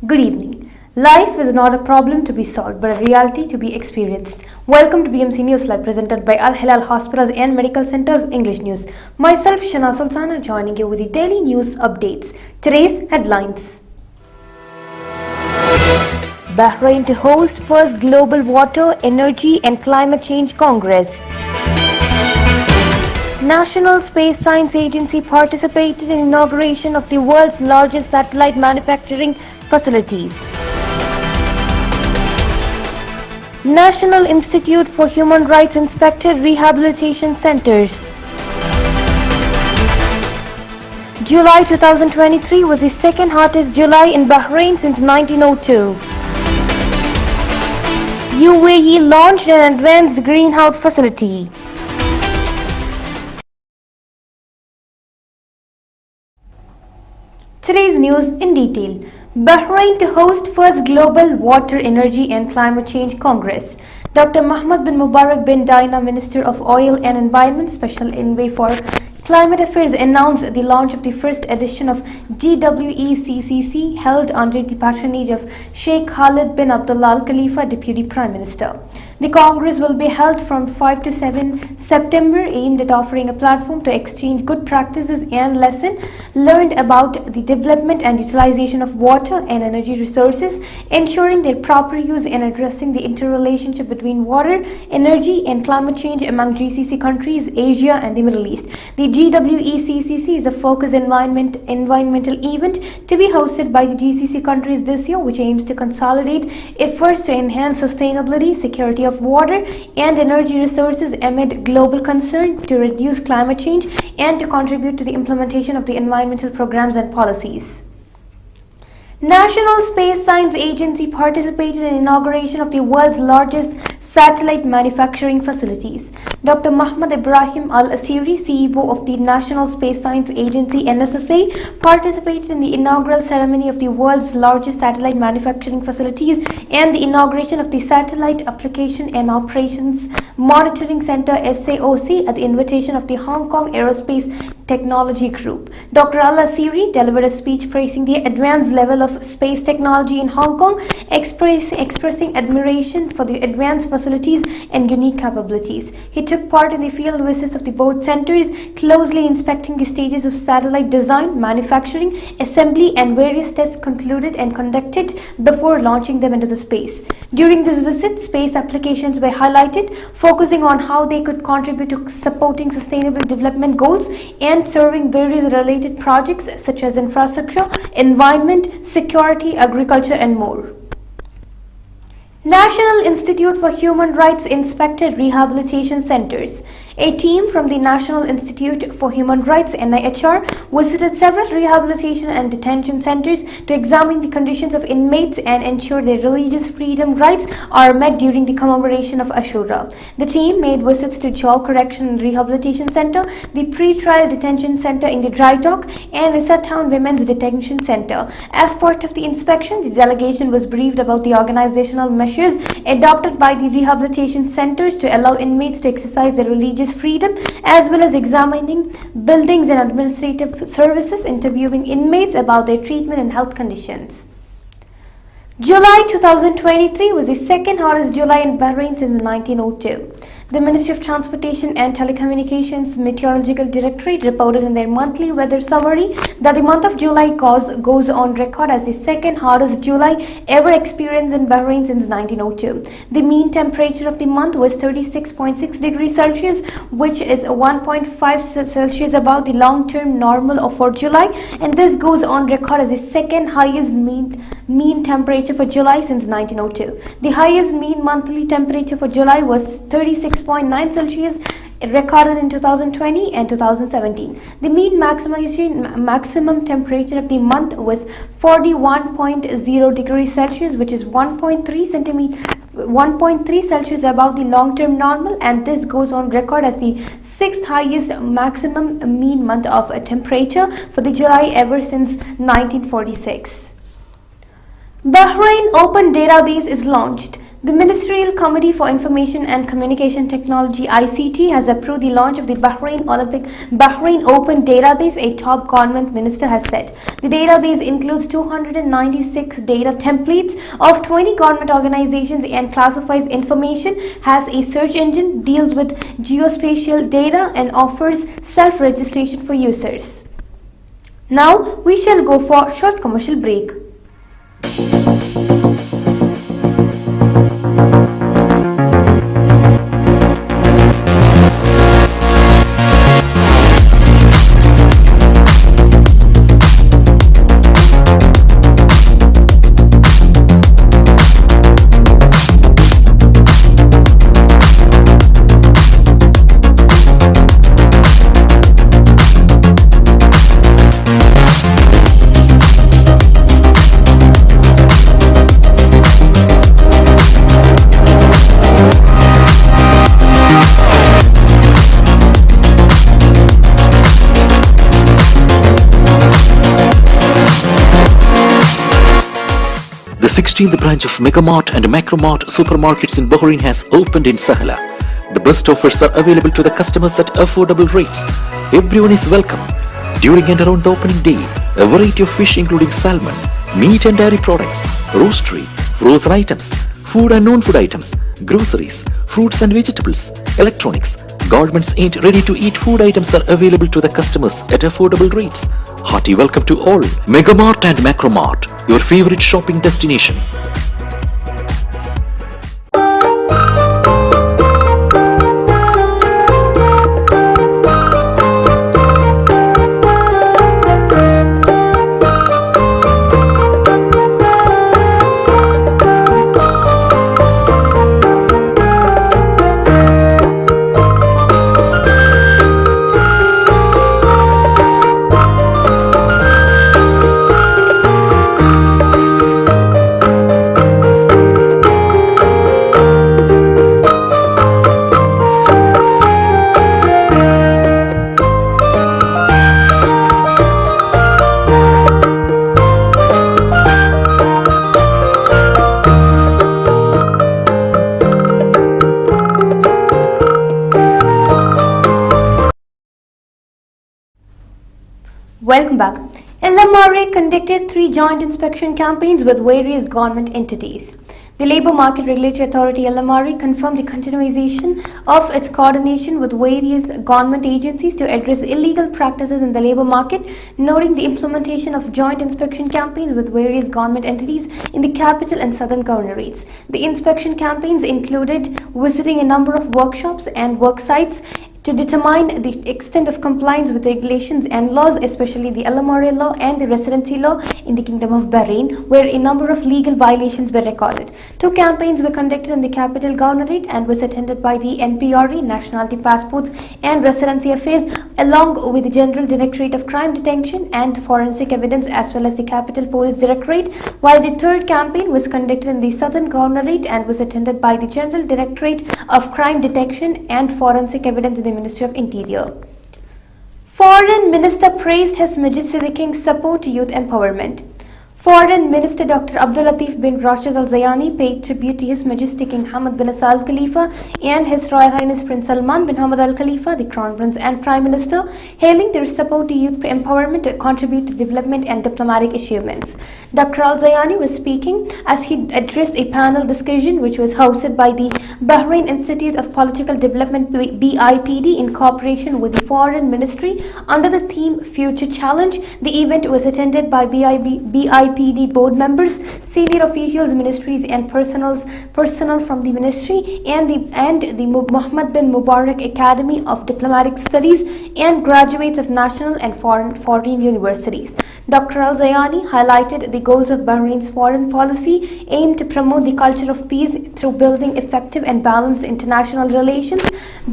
Good evening. Life is not a problem to be solved, but a reality to be experienced. Welcome to BMC News Live, presented by Al Hilal Hospitals and Medical Centers English News. Myself, Shana Sultana, joining you with the daily news updates. Today's headlines. Bahrain to host first Global Water, Energy and Climate Change Congress. National Space Science Agency participated in inauguration of the world's largest satellite manufacturing facilities. National Institute for Human Rights inspected rehabilitation centers. July 2023 was the second hottest July in Bahrain since 1902. UAE launched an advanced greenhouse facility. Today's news in detail. Bahrain to host first Global Water, Energy and Climate Change Congress. Dr. Mohammed bin Mubarak bin Daina, Minister of Oil and Environment, Special Envoy for Climate Affairs, announced the launch of the first edition of GWECCC held under the patronage of Sheikh Khalid bin Abdullah Al Khalifa, Deputy Prime Minister. The Congress will be held from 5 to 7 September, aimed at offering a platform to exchange good practices and lessons learned about the development and utilization of water and energy resources, ensuring their proper use and addressing the interrelationship between water, energy and climate change among GCC countries, Asia and the Middle East. The GWECCC is a focused environmental event to be hosted by the GCC countries this year, which aims to consolidate efforts to enhance sustainability, security of water and energy resources amid global concern, to reduce climate change and to contribute to the implementation of the environmental programs and policies. National Space Science Agency participated in inauguration of the world's largest satellite manufacturing facilities. Dr. Mohammed Ibrahim Al-Asiri, CEO of the National Space Science Agency NSSA, participated in the inaugural ceremony of the world's largest satellite manufacturing facilities and the inauguration of the Satellite Application and Operations Monitoring Center SAOC at the invitation of the Hong Kong Aerospace Technology Group. Dr. Al-Asiri delivered a speech praising the advanced level of space technology in Hong Kong, expressing admiration for the advanced facilities and unique capabilities. He took part in the field visits of the both centers, closely inspecting the stages of satellite design, manufacturing, assembly and various tests concluded and conducted before launching them into the space. During this visit, space applications were highlighted, focusing on how they could contribute to supporting sustainable development goals and serving various related projects such as infrastructure, environment, security, agriculture and more. National Institute for Human Rights inspected rehabilitation centers. A team from the National Institute for Human Rights (NIHR) visited several rehabilitation and detention centers to examine the conditions of inmates and ensure their religious freedom rights are met during the commemoration of Ashura. The team made visits to Jaw Correction and Rehabilitation Center, the Pre-Trial Detention Center in the Dry Dock, and Issa Town Women's Detention Center. As part of the inspection, the delegation was briefed about the organizational measures adopted by the rehabilitation centers to allow inmates to exercise their religious freedom, as well as examining buildings and administrative services, interviewing inmates about their treatment and health conditions. July 2023 was the second hottest July in Bahrain since 1902. The Ministry of Transportation and Telecommunications Meteorological Directorate reported in their monthly weather summary that the month of July goes on record as the second hottest July ever experienced in Bahrain since 1902. The mean temperature of the month was 36.6 degrees Celsius, which is 1.5 Celsius above the long-term normal for July, and this goes on record as the second highest mean temperature for July since 1902. The highest mean monthly temperature for July was 36.9 Celsius, recorded in 2020 and 2017. The mean maximum temperature of the month was 41.0 degrees Celsius, which is 1.3 Celsius above the long-term normal, and this goes on record as the sixth highest maximum mean month of temperature for the July ever since 1946. Bahrain Open Database is launched. The Ministerial Committee for Information and Communication Technology (ICT) has approved the launch of the Bahrain Open Database, a top government minister has said. The database includes 296 data templates of 20 government organizations and classifies information, has a search engine, deals with geospatial data, and offers self-registration for users. Now we shall go for a short commercial break. The 16th branch of Megamart and Macromart supermarkets in Bahrain has opened in Sahala. The best offers are available to the customers at affordable rates. Everyone is welcome. During and around the opening day, a variety of fish including salmon, meat and dairy products, roastery, frozen items, food and non-food items, groceries, fruits and vegetables, electronics, garments and ready-to-eat food items are available to the customers at affordable rates. Hearty welcome to all. Megamart and Macromart, your favorite shopping destination. Welcome back. LMRA conducted 3 joint inspection campaigns with various government entities. The Labour Market Regulatory Authority (LMRA) confirmed the continuation of its coordination with various government agencies to address illegal practices in the labour market, noting the implementation of joint inspection campaigns with various government entities in the capital and southern governorates. The inspection campaigns included visiting a number of workshops and work sites to determine the extent of compliance with regulations and laws, especially the LMRA law and the residency law in the Kingdom of Bahrain, where a number of legal violations were recorded. 2 campaigns were conducted in the capital governorate and was attended by the NPRE, Nationality Passports and Residency Affairs, along with the General Directorate of Crime Detection and Forensic Evidence, as well as the Capital Police Directorate, while the 3rd campaign was conducted in the southern governorate and was attended by the General Directorate of Crime Detection and Forensic Evidence in the Ministry of Interior. Foreign Minister praised His Majesty the King's support to youth empowerment. Foreign Minister Dr. Abdul Latif bin Rashid Al Zayani paid tribute to His Majesty King Hamad bin Asa Al Khalifa and His Royal Highness Prince Salman bin Hamad Al Khalifa, the Crown Prince and Prime Minister, hailing their support to youth empowerment to contribute to development and diplomatic achievements. Dr. Al Zayani was speaking as he addressed a panel discussion which was hosted by the Bahrain Institute of Political Development (BIPD) in cooperation with the Foreign Ministry under the theme Future Challenge. The event was attended by BIPD board members, senior officials, ministries and personnel from the ministry and the Mohammed bin Mubarak Academy of Diplomatic Studies and graduates of national and foreign universities. Dr. Al Zayani highlighted the goals of Bahrain's foreign policy aimed to promote the culture of peace through building effective and balanced international relations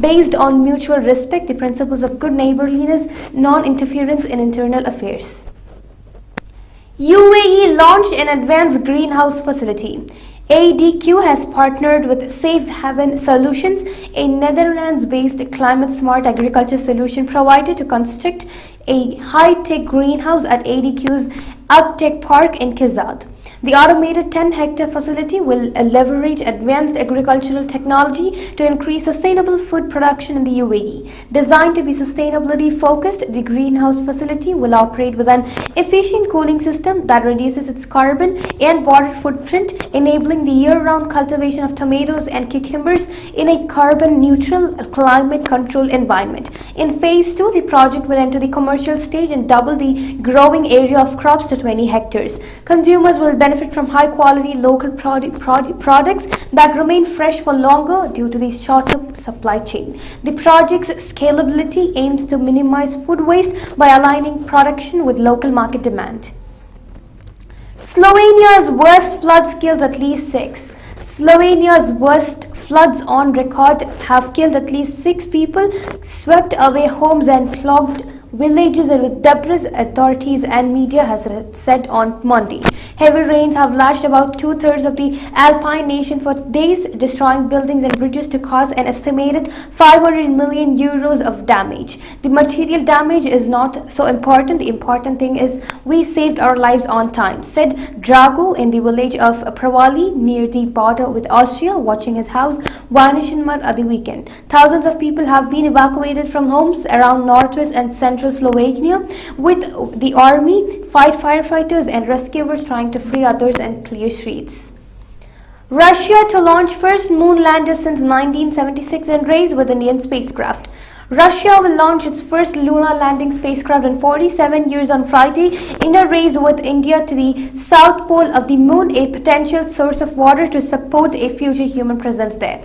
based on mutual respect, the principles of good neighborliness, non-interference in internal affairs. UAE launched an advanced greenhouse facility. ADQ has partnered with Safe Haven Solutions, a Netherlands-based climate-smart agriculture solution provider, to construct a high-tech greenhouse at ADQ's UpTech Park in Kizad. The automated 10-hectare facility will leverage advanced agricultural technology to increase sustainable food production in the UAE. Designed to be sustainability focused, the greenhouse facility will operate with an efficient cooling system that reduces its carbon and water footprint, enabling the year-round cultivation of tomatoes and cucumbers in a carbon-neutral, climate-controlled environment. In Phase 2, the project will enter the commercial stage and double the growing area of crops to 20 hectares. Consumers will benefit from high-quality local products that remain fresh for longer due to the shorter supply chain. The project's scalability aims to minimize food waste by aligning production with local market demand. Slovenia's worst floods killed at least 6. Slovenia's worst floods on record have killed at least 6 people, swept away homes and clogged villages with debris, authorities and media has said on Monday. Heavy rains have lashed about two-thirds of the Alpine nation for days, destroying buildings and bridges to cause an estimated 500 million euros of damage. The material damage is not so important. The important thing is we saved our lives on time, said Drago in the village of Pravali near the border with Austria, watching his house vanish in mud at the weekend. Thousands of people have been evacuated from homes around northwest and central Slovakia, with the army, firefighters and rescuers trying to free others and clear streets. Russia to launch first moon lander since 1976 and race with Indian spacecraft. Russia will launch its first lunar landing spacecraft in 47 years on Friday in a race with India to the south pole of the moon, a potential source of water to support a future human presence there.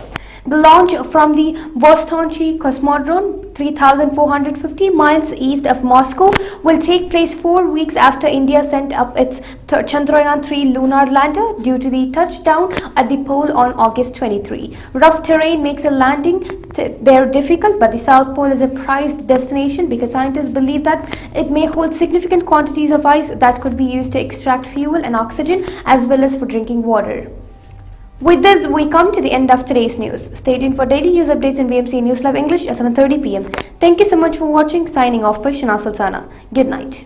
The launch from the Vostochny Cosmodrome, 3,450 miles east of Moscow, will take place 4 weeks after India sent up its Chandrayaan-3 lunar lander due to the touchdown at the pole on August 23. Rough terrain makes a landing there difficult, but the South Pole is a prized destination because scientists believe that it may hold significant quantities of ice that could be used to extract fuel and oxygen as well as for drinking water. With this, we come to the end of today's news. Stay tuned for daily news updates in BMC News Lab English at 7:30 p.m. Thank you so much for watching. Signing off by Shana Sultana. Good night.